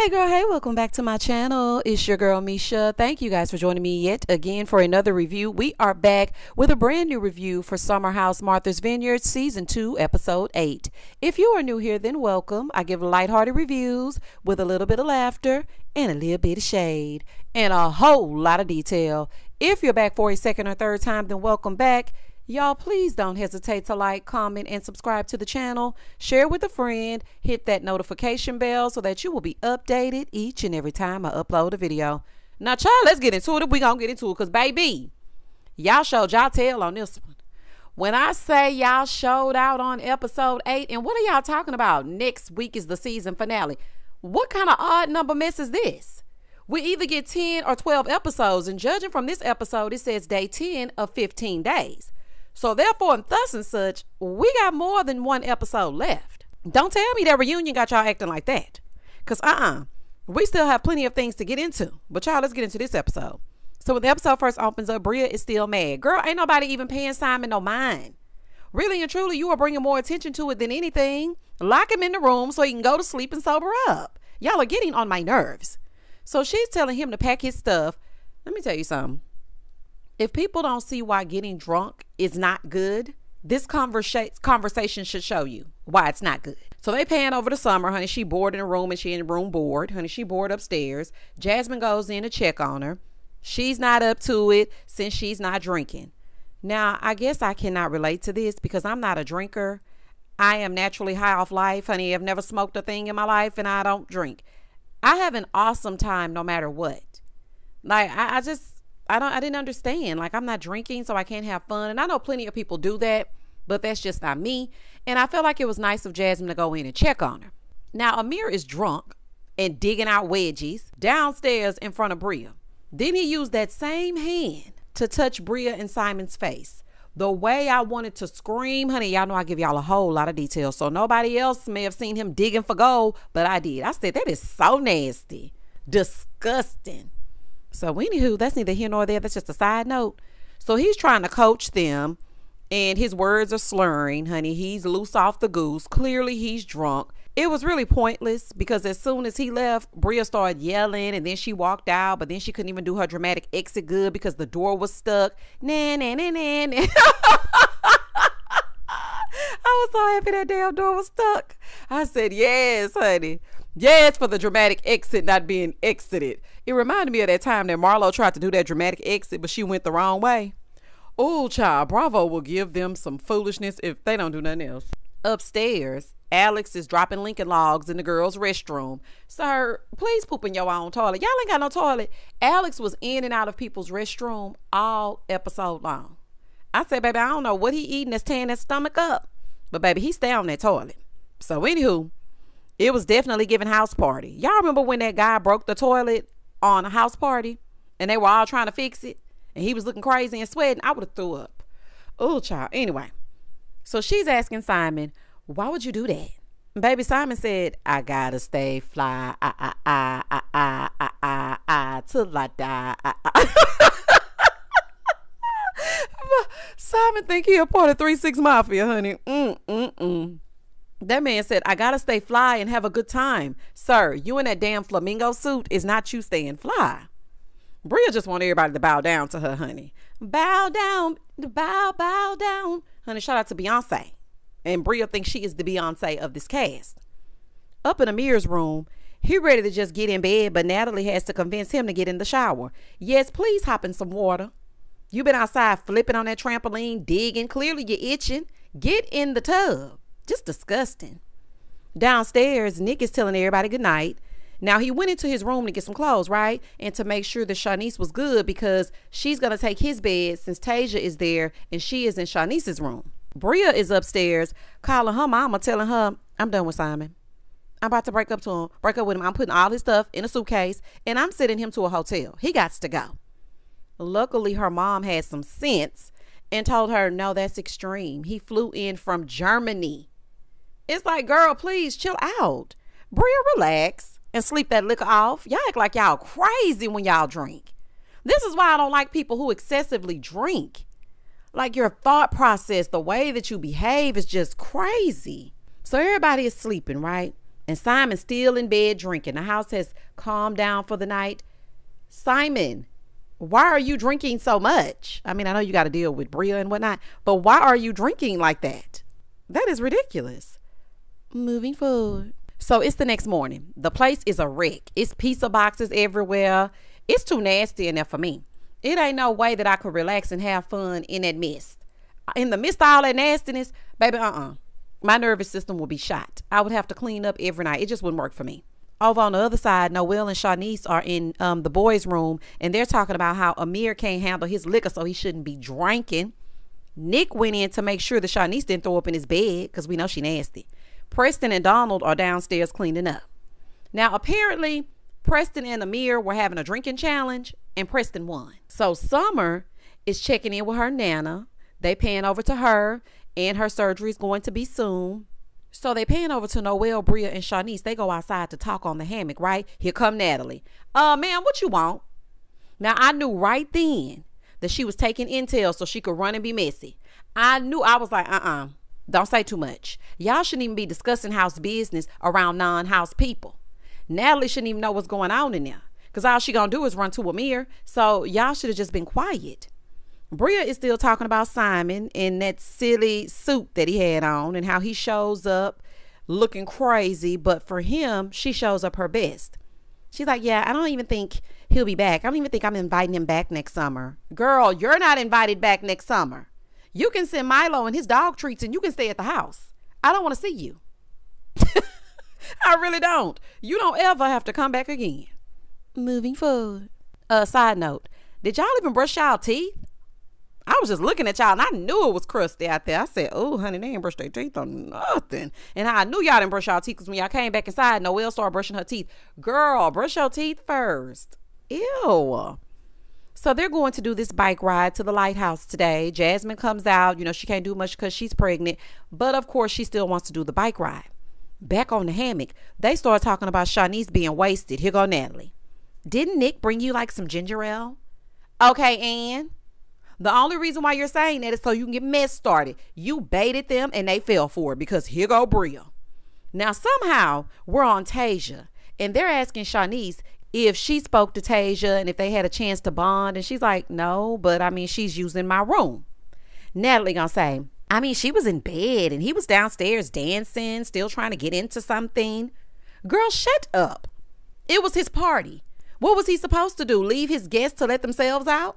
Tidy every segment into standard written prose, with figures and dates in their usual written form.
Hey girl, hey, welcome back to my channel. It's your girl Misha. Thank you guys for joining me yet again for another review. We are back with a brand new review for Summer House Martha's Vineyard Season 2 Episode 8. If you are new here, then welcome. I give lighthearted reviews with a little bit of laughter and a little bit of shade and a whole lot of detail. If you're back for a second or third time, then welcome back. Y'all, please don't hesitate to like, comment, and subscribe to the channel. Share with a friend. Hit that notification bell so that you will be updated each and every time I upload a video. Now, child, let's get into it. We're going to get into it because, baby, y'all showed y'all tail on this one. When I say y'all showed out on episode 8, and what are y'all talking about? Next week is the season finale. What kind of odd number mess is this? We either get 10 or 12 episodes, and judging from this episode, it says day 10 of 15 days. So therefore, and thus and such, we got more than one episode left. Don't tell me that reunion got y'all acting like that. Because we still have plenty of things to get into. But y'all, let's get into this episode. So when the episode first opens up, Bria is still mad. Girl, ain't nobody even paying Simon no mind. Really and truly, you are bringing more attention to it than anything. Lock him in the room so he can go to sleep and sober up. Y'all are getting on my nerves. So she's telling him to pack his stuff. Let me tell you something. If people don't see why getting drunk is not good, this conversation should show you why it's not good. So they pan over to Summer, honey. She bored in a room and she in the room bored. Honey, she bored upstairs. Jasmine goes in to check on her. She's not up to it since she's not drinking. Now, I guess I cannot relate to this because I'm not a drinker. I am naturally high off life, honey. I've never smoked a thing in my life and I don't drink. I have an awesome time no matter what. Like, I didn't understand. Like, I'm not drinking, so I can't have fun. And I know plenty of people do that, but that's just not me. And I felt like it was nice of Jasmine to go in and check on her. Now, Amir is drunk and digging out wedgies downstairs in front of Bria. Then he used that same hand to touch Bria and Simon's face. The way I wanted to scream, honey, y'all know I give y'all a whole lot of details. So nobody else may have seen him digging for gold, but I did. I said, that is so nasty. Disgusting. So anywho, that's neither here nor there. That's just a side note. So he's trying to coach them and his words are slurring, honey. He's loose off the goose. Clearly he's drunk. It was really pointless because as soon as he left, Bria started yelling and then she walked out, but then she couldn't even do her dramatic exit good because the door was stuck. Nah, nah, nah, nah, nah. I was so happy that damn door was stuck. I said, yes, honey. Yes, for the dramatic exit not being exited. It reminded me of that time that Marlo tried to do that dramatic exit, but she went the wrong way. Oh, child, Bravo will give them some foolishness if they don't do nothing else. Upstairs, Alex is dropping Lincoln logs in the girls' restroom. Sir, please poop in your own toilet. Y'all ain't got no toilet. Alex was in and out of people's restroom all episode long. I said, baby, I don't know what he eating that's tearing his stomach up, but baby, he stay on that toilet. So anywho, it was definitely giving house party. Y'all remember when that guy broke the toilet on a house party and they were all trying to fix it and he was looking crazy and sweating? I would have threw up. Oh, child. Anyway, so she's asking Simon, why would you do that? And baby, Simon said, I gotta stay fly. Till I die. Simon think he a part of 3-6 Mafia, honey. That man said, I gotta stay fly and have a good time. Sir, you in that damn flamingo suit is not you staying fly. Bria just want everybody to bow down to her, honey. Bow down, bow down. Honey, shout out to Beyonce. And Bria thinks she is the Beyonce of this cast. Up in Amir's room, he ready to just get in bed, but Natalie has to convince him to get in the shower. Yes, please hop in some water. You been outside flipping on that trampoline, digging. Clearly you're itching. Get in the tub. Just disgusting. Downstairs, Nick is telling everybody good night. Now, he went into his room to get some clothes, right? And to make sure that Shanice was good because she's going to take his bed since Tasia is there and she is in Shanice's room. Bria is upstairs calling her mama, telling her, I'm done with Simon. I'm about to break up with him. I'm putting all his stuff in a suitcase and I'm sending him to a hotel. He got to go. Luckily, her mom had some sense and told her, no, that's extreme. He flew in from Germany. It's like, girl, please chill out. Bria, relax and sleep that liquor off. Y'all act like y'all crazy when y'all drink. This is why I don't like people who excessively drink. Like, your thought process, the way that you behave is just crazy. So everybody is sleeping, right? And Simon's still in bed drinking. The house has calmed down for the night. Simon, why are you drinking so much? I mean, I know you got to deal with Bria and whatnot, but why are you drinking like that? That is ridiculous. Moving forward. So it's the next morning. The place is a wreck. It's pizza boxes everywhere. It's too nasty in there for me. It ain't no way that I could relax and have fun in that mist. In the midst of all that nastiness, baby, my nervous system will be shot. I would have to clean up every night. It just wouldn't work for me. Over on the other side, Noelle and Shanice are in the boys' room, and they're talking about how Amir can't handle his liquor, so he shouldn't be drinking. Nick went in to make sure that Shanice didn't throw up in his bed, because we know she nasty. Preston and Donald are downstairs cleaning up. Now, apparently, Preston and Amir were having a drinking challenge, and Preston won. So Summer is checking in with her Nana. They pan over to her, and her surgery is going to be soon. So they pan over to Noelle, Bria, and Shanice. They go outside to talk on the hammock, right? Here come Natalie. Ma'am, what you want? Now, I knew right then that she was taking intel so she could run and be messy. I was like, don't say too much. Y'all shouldn't even be discussing house business around non-house people. Natalie shouldn't even know what's going on in there, because all she gonna do is run to Amir. So y'all should have just been quiet. Bria is still talking about Simon and that silly suit that he had on and how he shows up looking crazy. But for him, she shows up her best. She's like, yeah, I don't even think he'll be back. I don't even think I'm inviting him back next summer. Girl, you're not invited back next summer. You can send Milo and his dog treats and you can stay at the house. I don't want to see you. I really don't. You don't ever have to come back again. Moving forward. Side note, did y'all even brush y'all teeth? I was just looking at y'all and I knew it was crusty out there. I said, oh, honey, they ain't brushed their teeth on nothing. And I knew y'all didn't brush y'all teeth, because when y'all came back inside, Noelle started brushing her teeth. Girl, brush your teeth first. Ew. So they're going to do this bike ride to the lighthouse today. Jasmine comes out. You know, she can't do much because she's pregnant. But, of course, she still wants to do the bike ride. Back on the hammock, they start talking about Shanice being wasted. Here go Natalie. Didn't Nick bring you like some ginger ale? Okay, Ann. The only reason why you're saying that is so you can get mess started. You baited them and they fell for it, because here go Bria. Now, somehow we're on Tasia and they're asking Shanice if she spoke to Tasia and if they had a chance to bond. And she's like, no, but I mean, she's using my room. Natalie gonna say, I mean, she was in bed and he was downstairs dancing, still trying to get into something. Girl, shut up. It was his party. What was he supposed to do? Leave his guests to let themselves out?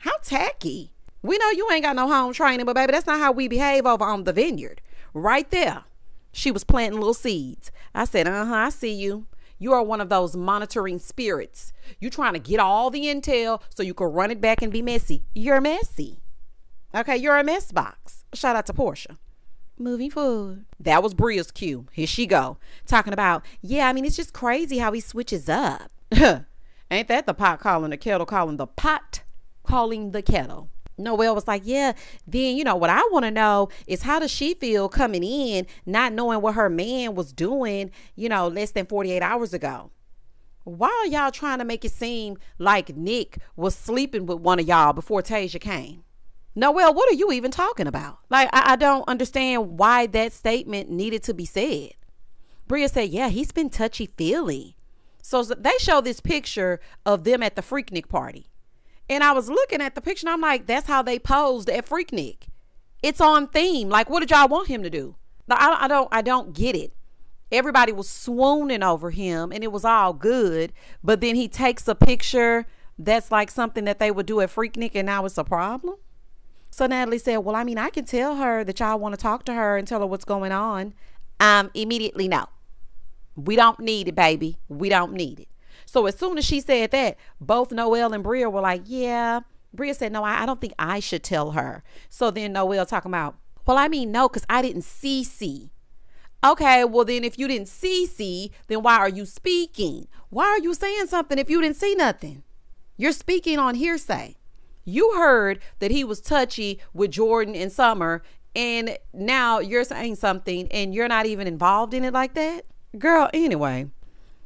How tacky. We know you ain't got no home training, but baby, that's not how we behave over on the Vineyard. Right there. She was planting little seeds. I said, I see you. You are one of those monitoring spirits. You trying to get all the intel so you can run it back and be messy. You're messy. Okay, you're a mess box. Shout out to Portia. Moving forward. That was Bria's cue. Here she go. Talking about, yeah, I mean, it's just crazy how he switches up. Ain't that the pot calling the kettle calling the pot calling the kettle? Noelle was like, yeah, then, you know, what I want to know is, how does she feel coming in, not knowing what her man was doing, you know, less than 48 hours ago? Why are y'all trying to make it seem like Nick was sleeping with one of y'all before Tasia came? Noelle, what are you even talking about? Like, I don't understand why that statement needed to be said. Bria said, yeah, he's been touchy-feely. So they show this picture of them at the Freaknik party. And I was looking at the picture and I'm like, that's how they posed at Freaknik. It's on theme. Like, what did y'all want him to do? I don't get it. Everybody was swooning over him and it was all good. But then he takes a picture that's like something that they would do at Freaknik, and now it's a problem. So Natalie said, well, I mean, I can tell her that y'all want to talk to her and tell her what's going on. Immediately, no. We don't need it, baby. We don't need it. So as soon as she said that, both Noelle and Bria were like, yeah. Bria said, no, I don't think I should tell her. So then Noelle talking about, well, I mean, no, because I didn't see. Okay, well, then if you didn't see, then why are you speaking? Why are you saying something if you didn't see nothing? You're speaking on hearsay. You heard that he was touchy with Jordan and Summer, and now you're saying something and you're not even involved in it like that? Girl, anyway.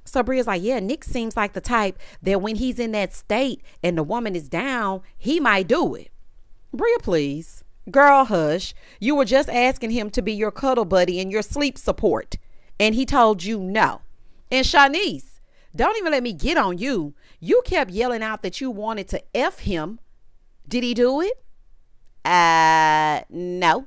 So Bria's like, yeah, Nick seems like the type that when he's in that state and the woman is down, he might do it. Bria, please. Girl, hush. You were just asking him to be your cuddle buddy and your sleep support. And he told you no. And Shanice, don't even let me get on you. You kept yelling out that you wanted to F him. Did he do it? No,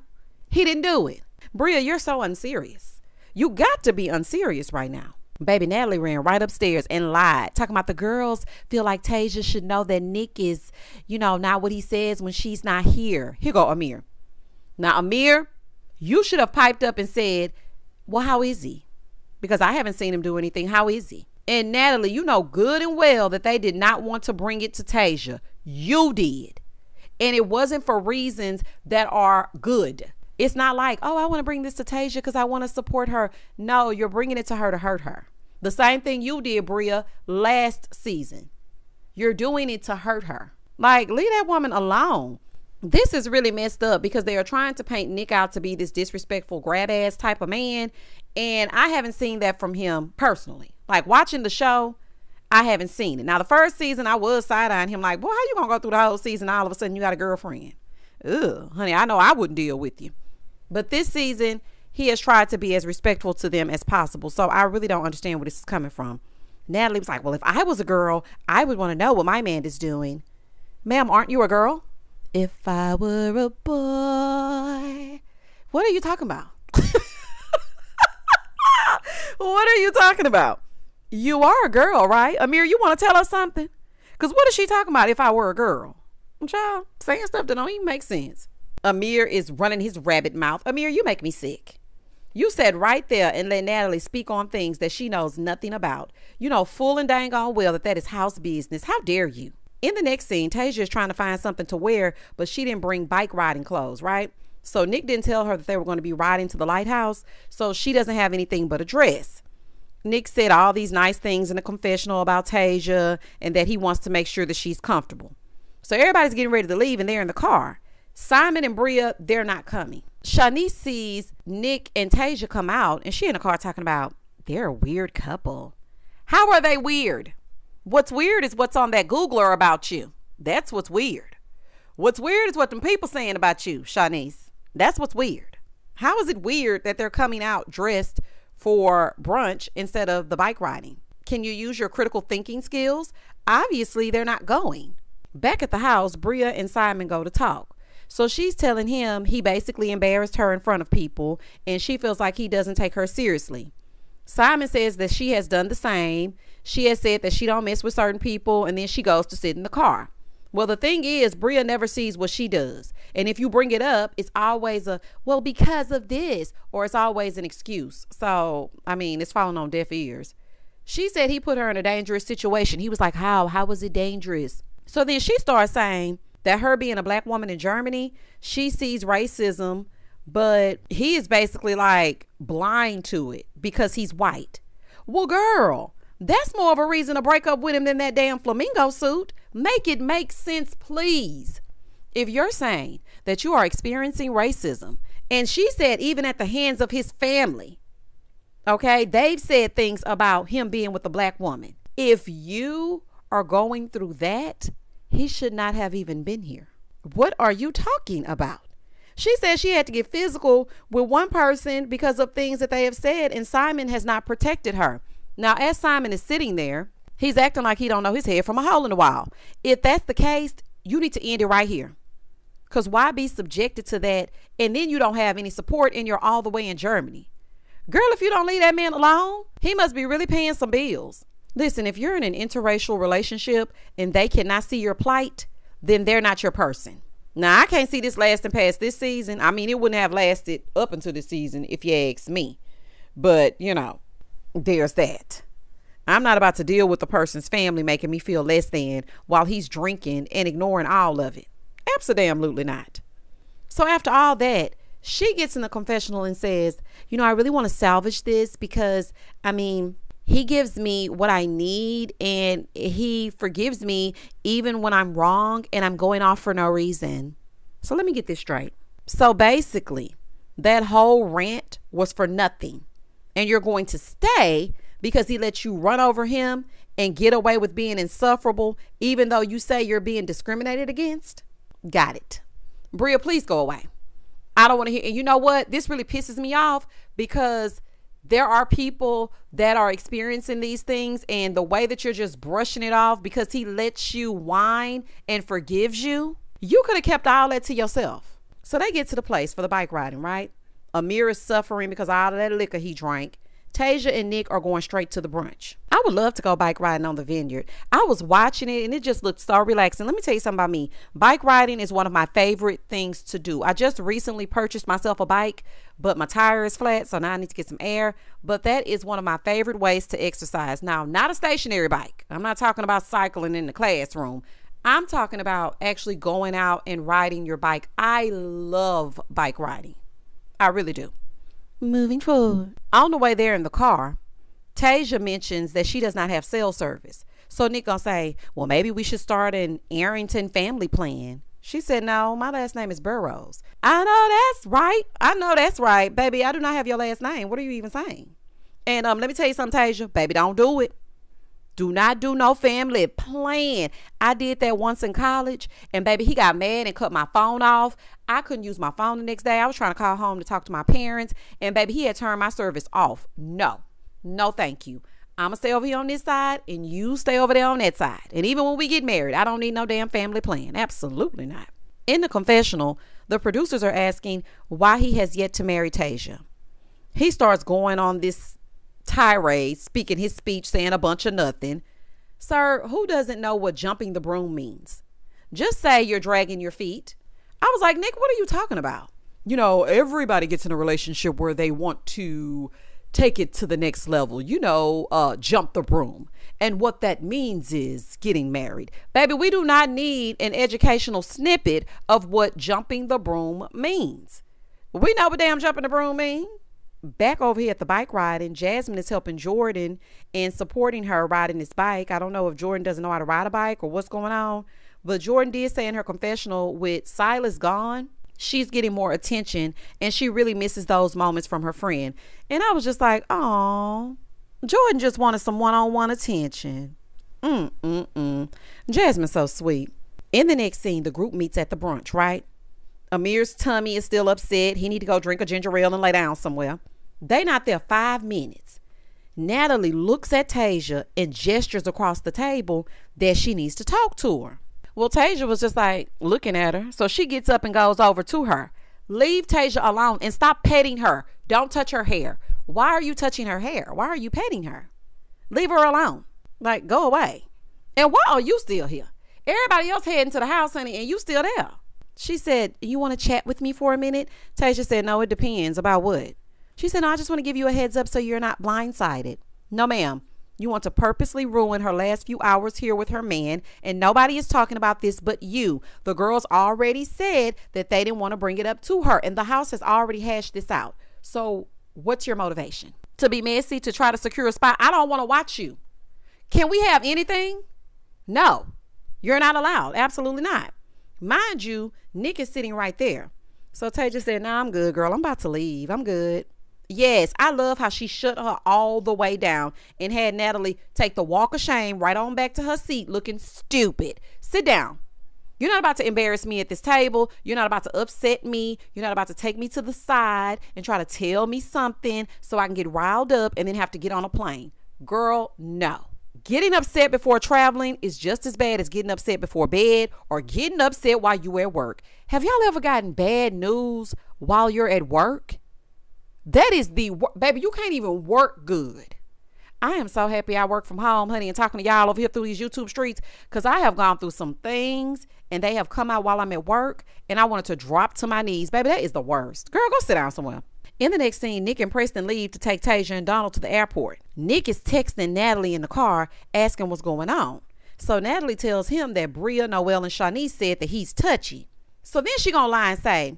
he didn't do it. Bria, you're so unserious. You got to be unserious right now. Baby Natalie ran right upstairs and lied, talking about the girls feel like Tasia should know that Nick is, not what he says when she's not here. Here go Amir. Now, Amir, you should have piped up and said, well, how is he? Because I haven't seen him do anything. How is he? And Natalie, you know good and well that they did not want to bring it to Tasia. You did. And it wasn't for reasons that are good. It's not like, oh, I want to bring this to Tasia because I want to support her. No, you're bringing it to her to hurt her. The same thing you did, Bria, last season. You're doing it to hurt her. Like, leave that woman alone. This is really messed up because they are trying to paint Nick out to be this disrespectful grab ass type of man. And I haven't seen that from him personally. Like, watching the show, I haven't seen it. Now, the first season, I was side-eyeing him like, boy, how you gonna go through the whole season all of a sudden you got a girlfriend? Ugh, honey, I know I wouldn't deal with you. But this season, he has tried to be as respectful to them as possible. So I really don't understand where this is coming from. Natalie was like, well, if I was a girl, I would want to know what my man is doing. Ma'am, aren't you a girl? If I were a boy. What are you talking about? What are you talking about? You are a girl, right? Amir, you want to tell us something? Because what is she talking about if I were a girl? Child, saying stuff that don't even make sense. Amir is running his rabbit mouth. Amir, you make me sick. You said right there and let Natalie speak on things that she knows nothing about. You know full and dang on well that is house business. How dare you? In the next scene, Tasia is trying to find something to wear, but she didn't bring bike riding clothes, right? So Nick didn't tell her that they were going to be riding to the lighthouse, so she doesn't have anything but a dress. Nick said all these nice things in the confessional about Tasia and that he wants to make sure that she's comfortable. So everybody's getting ready to leave and they're in the car. Simon and Bria, they're not coming. Shanice sees Nick and Tasia come out and she in the car talking about they're a weird couple. How are they weird? What's weird is what's on that Googler about you. That's what's weird. What's weird is what them people saying about you, Shanice. That's what's weird. How is it weird that they're coming out dressed for brunch instead of the bike riding? Can you use your critical thinking skills? Obviously, they're not going. Back at the house, Bria and Simon go to talk. So she's telling him he basically embarrassed her in front of people and she feels like he doesn't take her seriously. Simon says that she has done the same. She has said that she don't mess with certain people and then she goes to sit in the car. Well, the thing is, Bria never sees what she does. And if you bring it up, it's always a, well, because of this, or it's always an excuse. So, I mean, it's falling on deaf ears. She said he put her in a dangerous situation. He was like, how? How was it dangerous? So then she starts saying that her being a black woman in Germany, she sees racism, but he is basically like blind to it because he's white. Well, girl, that's more of a reason to break up with him than that damn flamingo suit. Make it make sense, please. If you're saying that you are experiencing racism, and she said even at the hands of his family, okay, they've said things about him being with a black woman. If you are going through that, he should not have even been here. What are you talking about? She said she had to get physical with one person because of things that they have said, and Simon has not protected her. Now, as Simon is sitting there, he's acting like he don't know his head from a hole in the wall. If that's the case, you need to end it right here. Because why be subjected to that and then you don't have any support and you're all the way in Germany? Girl, if you don't leave that man alone, he must be really paying some bills. Listen, if you're in an interracial relationship and they cannot see your plight, then they're not your person. Now, I can't see this lasting past this season. I mean, it wouldn't have lasted up until this season if you ask me. But, you know, there's that. I'm not about to deal with the person's family making me feel less than while he's drinking and ignoring all of it. Absolutely not. So after all that, she gets in the confessional and says, you know, I really want to salvage this because, I mean, he gives me what I need and he forgives me even when I'm wrong and I'm going off for no reason. So let me get this straight. So basically, that whole rant was for nothing. And you're going to stay because he lets you run over him and get away with being insufferable, even though you say you're being discriminated against. Got it. Bria, please go away. I don't want to hear. And you know what? This really pisses me off because There are people that are experiencing these things, and the way that you're just brushing it off because he lets you whine and forgives you, you could have kept all that to yourself. So they get to the place for the bike riding, right? Amir is suffering because of all of that liquor he drank. Tasia and Nick are going straight to the brunch. I would love to go bike riding on the Vineyard. I was watching it and it just looked so relaxing. Let me tell you something about me. Bike riding is one of my favorite things to do. I just recently purchased myself a bike, but my tire is flat, so now I need to get some air. But that is one of my favorite ways to exercise. Now, not a stationary bike. I'm not talking about cycling in the classroom. I'm talking about actually going out and riding your bike. I love bike riding. I really do. Moving forward. On the way there in the car, Tasia mentions that she does not have cell service. So Nick gonna say, well, maybe we should start an Arrington family plan. She said, no, my last name is Burroughs. I know that's right. Baby, I do not have your last name. What are you even saying? And let me tell you something, Tasia. Baby, don't do it. Do not do no family plan. I did that once in college, and baby, he got mad and cut my phone off. I couldn't use my phone the next day. I was trying to call home to talk to my parents, and baby, he had turned my service off. No, thank you. I'm going to stay over here on this side, and you stay over there on that side. And even when we get married, I don't need no damn family plan. Absolutely not. In the confessional, the producers are asking why he has yet to marry Tasia. He starts going on this tirade, speaking his speech, saying a bunch of nothing. Sir, who doesn't know what jumping the broom means? Just say you're dragging your feet. I was like, Nick, what are you talking about? You know, everybody gets in a relationship where they want to take it to the next level, jump the broom. And what that means is getting married. Baby, we do not need an educational snippet of what jumping the broom means. We know what damn jumping the broom means. Back over here at the bike riding, Jasmine is helping Jordan and supporting her riding this bike. I don't know if Jordan doesn't know how to ride a bike or what's going on, but Jordan did say in her confessional, with Silas gone, she's getting more attention and she really misses those moments from her friend. And I was just like, oh, Jordan just wanted some one-on-one attention. Jasmine's so sweet. In the next scene, the group meets at the brunch, right? Amir's tummy is still upset. He need to go drink a ginger ale and lay down somewhere. They not there 5 minutes. Natalie looks at Tasia and gestures across the table that she needs to talk to her. Well, Tasia was just like looking at her. So she gets up and goes over to her. Leave Tasia alone and stop petting her. Don't touch her hair. Why are you touching her hair? Why are you petting her? Leave her alone. Like, go away. And why are you still here? Everybody else heading to the house, honey, and you still there. She said, you want to chat with me for a minute? Tasia said, no, it depends. About what? She said, no, I just want to give you a heads up so you're not blindsided. No, ma'am. You want to purposely ruin her last few hours here with her man, and nobody is talking about this but you. The girls already said that they didn't want to bring it up to her, and the house has already hashed this out. So what's your motivation? To be messy, to try to secure a spot? I don't want to watch you. Can we have anything? No, you're not allowed. Absolutely not. Mind you, Nick is sitting right there. So Tasia said, nah, I'm good, girl. I'm about to leave. I'm good. Yes, I love how she shut her all the way down and had Natalie take the walk of shame right on back to her seat looking stupid. Sit down. You're not about to embarrass me at this table. You're not about to upset me. You're not about to take me to the side and try to tell me something so I can get riled up and then have to get on a plane. Girl, no. Getting upset before traveling is just as bad as getting upset before bed or getting upset while you're at work. Have y'all ever gotten bad news while you're at work? That is baby, you can't even work good. I am so happy I work from home, honey, and talking to y'all over here through these YouTube streets, because I have gone through some things and they have come out while I'm at work and I wanted to drop to my knees. Baby, that is the worst. Girl, go sit down somewhere. In the next scene, Nick and Preston leave to take Tasia and Donald to the airport. Nick is texting Natalie in the car, asking what's going on. So Natalie tells him that Bria, Noelle, and Shanice said that he's touchy. So then she gonna lie and say,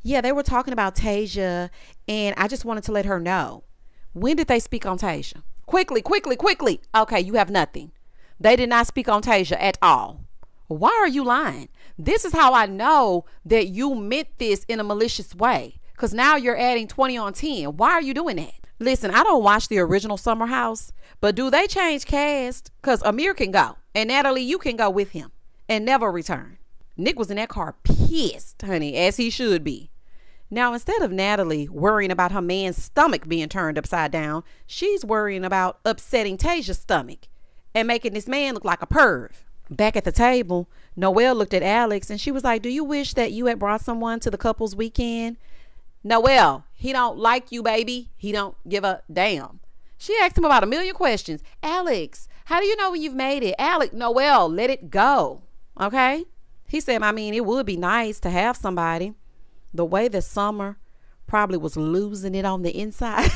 yeah, they were talking about Tasia, and I just wanted to let her know. When did they speak on Tasia? Quickly. Okay, you have nothing. They did not speak on Tasia at all. Why are you lying? This is how I know that you meant this in a malicious way. Because now you're adding 20 on 10. Why are you doing that? Listen, I don't watch the original Summer House, but do they change cast? Because Amir can go. And Natalie, you can go with him and never return. Nick was in that car pissed, honey, as he should be. Now, instead of Natalie worrying about her man's stomach being turned upside down, she's worrying about upsetting Tasia's stomach and making this man look like a perv. Back at the table, Noelle looked at Alex and she was like, do you wish that you had brought someone to the couple's weekend? Noelle, he don't like you, baby. He don't give a damn. She asked him about a million questions. Alex, how do you know when you've made it? Alex, Noelle, let it go. Okay? He said, I mean, it would be nice to have somebody. The way that Summer probably was losing it on the inside.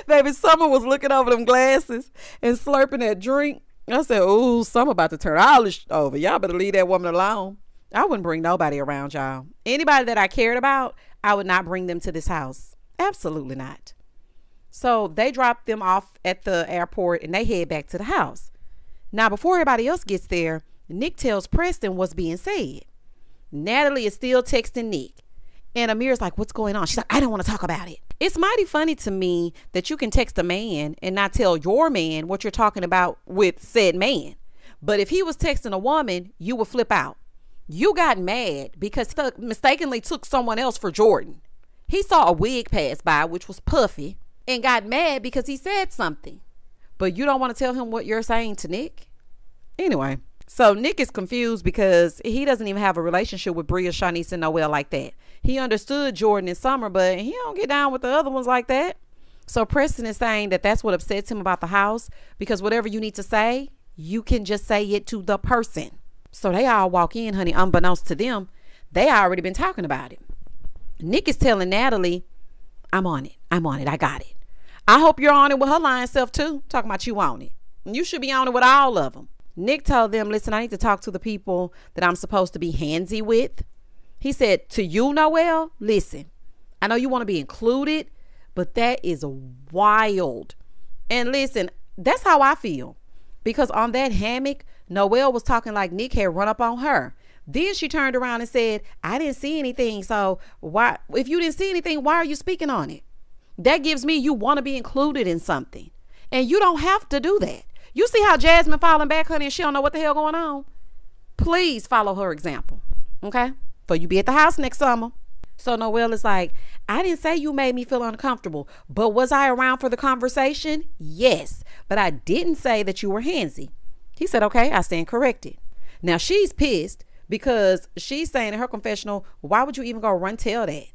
Baby, Summer was looking over them glasses and slurping that drink. I said, ooh, Summer about to turn all this over. Y'all better leave that woman alone. I wouldn't bring nobody around y'all. Anybody that I cared about, I would not bring them to this house. Absolutely not. So they dropped them off at the airport and they head back to the house. Now, before everybody else gets there, Nick tells Preston what's being said. Natalie is still texting Nick. And Amir's like, what's going on? She's like, I don't want to talk about it. It's mighty funny to me that you can text a man and not tell your man what you're talking about with said man. But if he was texting a woman, you would flip out. You got mad because he mistakenly took someone else for Jordan. He saw a wig pass by, which was puffy, and got mad because he said something. But you don't want to tell him what you're saying to Nick? Anyway. So Nick is confused because he doesn't even have a relationship with Bria, Shanice, and Noelle like that. He understood Jordan and Summer, but he don't get down with the other ones like that. So Preston is saying that that's what upsets him about the house, because whatever you need to say, you can just say it to the person. So they all walk in, honey, unbeknownst to them. They already been talking about it. Nick is telling Natalie, I'm on it. I got it. I hope you're on it with her lying self too. Talking about you on it. You should be on it with all of them. Nick told them, listen, I need to talk to the people that I'm supposed to be handsy with. He said, to you, Noelle, listen, I know you want to be included, but that is wild. And listen, that's how I feel. Because on that hammock, Noelle was talking like Nick had run up on her. Then she turned around and said, I didn't see anything. So why, if you didn't see anything, why are you speaking on it? That gives me you want to be included in something. And you don't have to do that. You see how Jasmine falling back, honey, and she don't know what the hell going on? Please follow her example, okay? For you be at the house next summer. So Noelle is like, I didn't say you made me feel uncomfortable, but was I around for the conversation? Yes, but I didn't say that you were handsy. He said, okay, I stand corrected. Now she's pissed because she's saying in her confessional, why would you even go run tell that?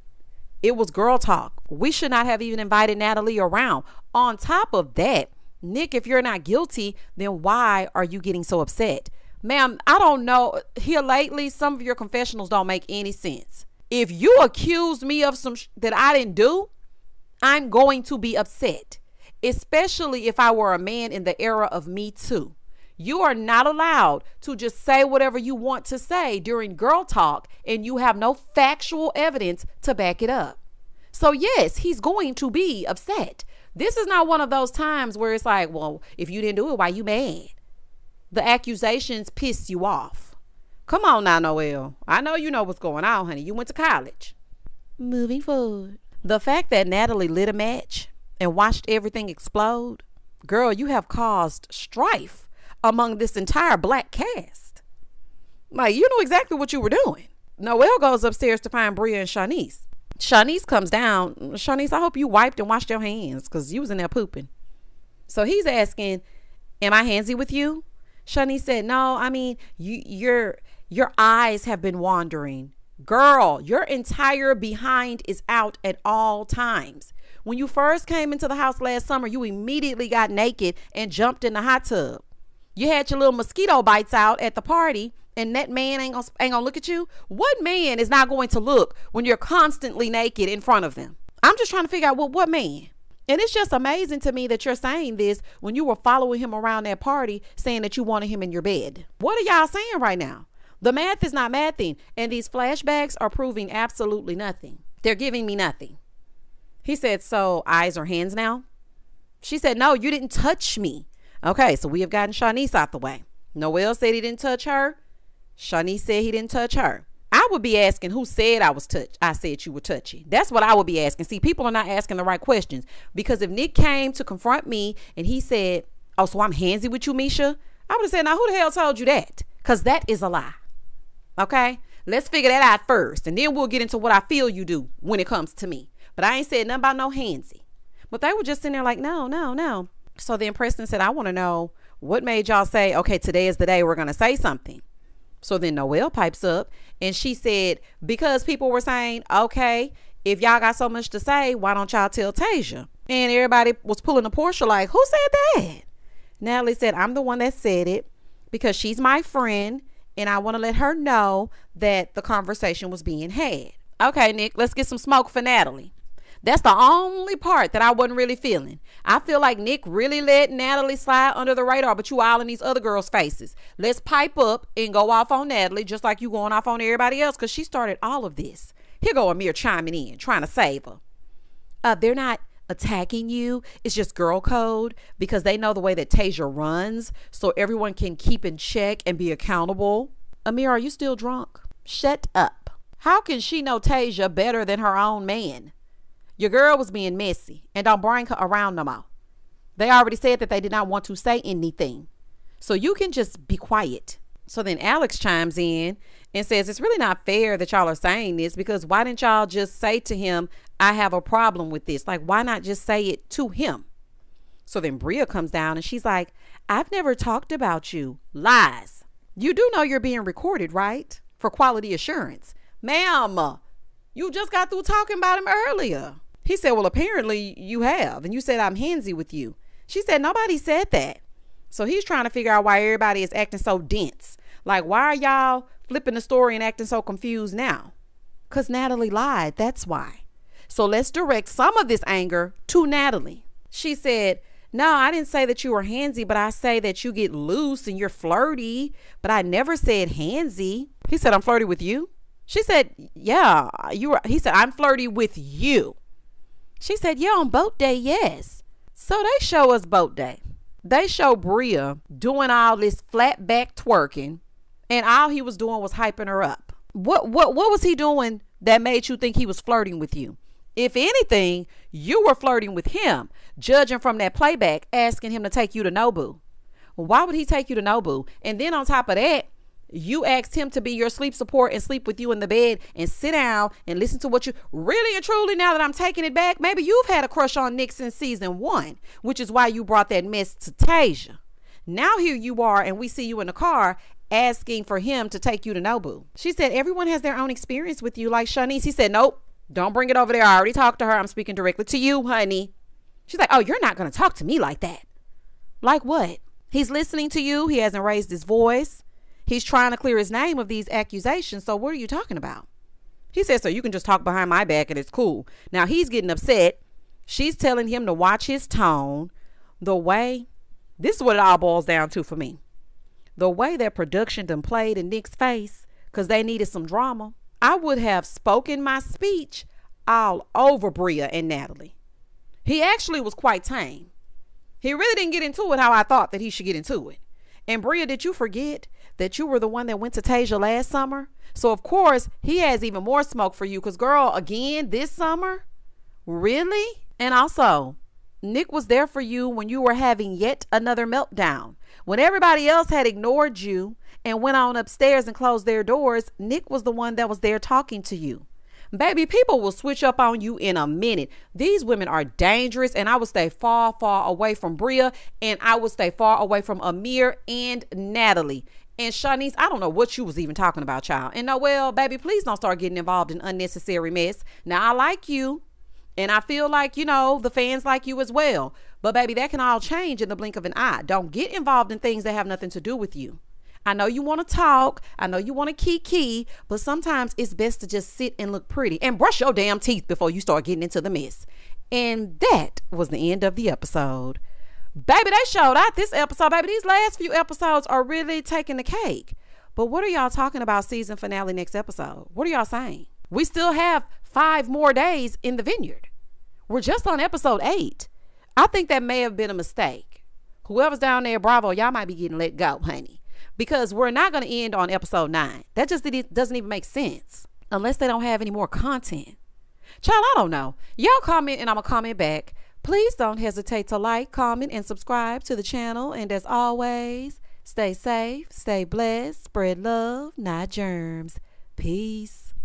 It was girl talk. We should not have even invited Natalie around. On top of that, Nick, if you're not guilty, then why are you getting so upset? Ma'am, I don't know. Here lately, some of your confessionals don't make any sense. If you accuse me of some that I didn't do, I'm going to be upset, especially if I were a man in the era of Me Too. You are not allowed to just say whatever you want to say during girl talk and you have no factual evidence to back it up. So yes, he's going to be upset. This is not one of those times where it's like, well, if you didn't do it, why you mad? The accusations piss you off. Come on now, Noelle. I know you know what's going on, honey. You went to college. Moving forward. The fact that Natalie lit a match and watched everything explode, girl, you have caused strife among this entire black cast. Like, you know exactly what you were doing. Noelle goes upstairs to find Bria and Shanice. Shanice comes down. Shanice, I hope you wiped and washed your hands because you was in there pooping. So he's asking, am I handsy with you? Shanice said, no, I mean, your eyes have been wandering. Girl, your entire behind is out at all times. When you first came into the house last summer, you immediately got naked and jumped in the hot tub. You had your little mosquito bites out at the party, and that man ain't gonna look at you. What man is not going to look when you're constantly naked in front of them? I'm just trying to figure out what man. And it's just amazing to me that you're saying this when you were following him around that party saying that you wanted him in your bed. What are y'all saying right now? The math is not mathing, and these flashbacks are proving absolutely nothing. They're giving me nothing. He said, so eyes or hands now? She said, no, you didn't touch me. Okay, so we have gotten Shanice out the way. Noelle said he didn't touch her. Shanice said he didn't touch her. I would be asking who said I was touched. I said you were touchy. That's what I would be asking. See, people are not asking the right questions, because if Nick came to confront me and he said, oh, so I'm handsy with you, Misha, I would have said, now who the hell told you that? Because that is a lie. Okay, Let's figure that out first, and then we'll get into what I feel you do when it comes to me. But I ain't said nothing about no handsy. But they were just in there like, no, no, no. So then Preston said, I want to know what made y'all say, okay, today is the day we're going to say something. So then Noelle pipes up and she said, because people were saying, okay, if y'all got so much to say, why don't y'all tell Tasia? And everybody was pulling a Portia like, who said that? Natalie said, I'm the one that said it because she's my friend and I want to let her know that the conversation was being had. Okay, Nick, let's get some smoke for Natalie. That's the only part that I wasn't really feeling. I feel like Nick really let Natalie slide under the radar, but you all in these other girls' faces. Let's pipe up and go off on Natalie just like you going off on everybody else because she started all of this. Here go Amir chiming in, trying to save her. They're not attacking you. It's just girl code because they know the way that Tasia runs so everyone can keep in check and be accountable. Amir, are you still drunk? Shut up. How can she know Tasia better than her own man? Your girl was being messy and don't bring her around no more. They already said that they did not want to say anything. So you can just be quiet. So then Alex chimes in and says, it's really not fair that y'all are saying this because why didn't y'all just say to him, I have a problem with this? Like, why not just say it to him? So then Bria comes down and she's like, I've never talked about you. Lies. You do know you're being recorded, right? For quality assurance. Ma'am, you just got through talking about him earlier. He said, well, apparently you have. And you said I'm handsy with you. She said, nobody said that. So he's trying to figure out why everybody is acting so dense. Like, why are y'all flipping the story and acting so confused now? Because Natalie lied. That's why. So let's direct some of this anger to Natalie. She said, no, I didn't say that you were handsy, but I say that you get loose and you're flirty. But I never said handsy. He said, I'm flirty with you. She said, yeah, you were. He said, I'm flirty with you. She said, yeah, on boat day, yes. So they show us boat day. They show Bria doing all this flat back twerking, and all he was doing was hyping her up. What was he doing that made you think he was flirting with you? If anything, you were flirting with him, judging from that playback, asking him to take you to Nobu. Why would he take you to Nobu? And then on top of that, you asked him to be your sleep support and sleep with you in the bed and sit down and listen to what you really and truly, now that I'm taking it back, maybe you've had a crush on Nick since season 1, which is why you brought that mess to Tasia. Now here you are and we see you in the car asking for him to take you to Nobu. She said, everyone has their own experience with you like Shanice. He said, nope, don't bring it over there. I already talked to her. I'm speaking directly to you, honey. She's like, oh, you're not going to talk to me like that. Like what? He's listening to you. He hasn't raised his voice. He's trying to clear his name of these accusations. So what are you talking about? He said, so you can just talk behind my back and it's cool. Now he's getting upset. She's telling him to watch his tone. The way, this is what it all boils down to for me. The way that production done played in Nick's face because they needed some drama. I would have spoken my speech all over Bria and Natalie. He actually was quite tame. He really didn't get into it how I thought that he should get into it. And Bria, did you forget that you were the one that went to Tasia last summer? So of course he has even more smoke for you because girl, again this summer? Really? And also, Nick was there for you when you were having yet another meltdown. When everybody else had ignored you and went on upstairs and closed their doors, Nick was the one that was there talking to you. Baby, people will switch up on you in a minute. These women are dangerous, and I would stay far, far away from Bria, and I would stay far away from Amir and Natalie. And Shanice, I don't know what you was even talking about, child. And Noelle, baby, please don't start getting involved in unnecessary mess. Now, I like you, and I feel like, you know, the fans like you as well. But, baby, that can all change in the blink of an eye. Don't get involved in things that have nothing to do with you. I know you want to talk. I know you want to kiki, but sometimes it's best to just sit and look pretty and brush your damn teeth before you start getting into the mess. And that was the end of the episode. Baby, they showed out this episode. Baby, these last few episodes are really taking the cake. But what are y'all talking about season finale next episode? What are y'all saying? We still have 5 more days in the Vineyard. We're just on episode 8. I think that may have been a mistake. Whoever's down there, bravo, y'all might be getting let go, honey. Because we're not going to end on episode 9. That just doesn't even make sense. Unless they don't have any more content. Child, I don't know. Y'all comment and I'm going to comment back. Please don't hesitate to like, comment, and subscribe to the channel. And as always, stay safe, stay blessed, spread love, not germs. Peace.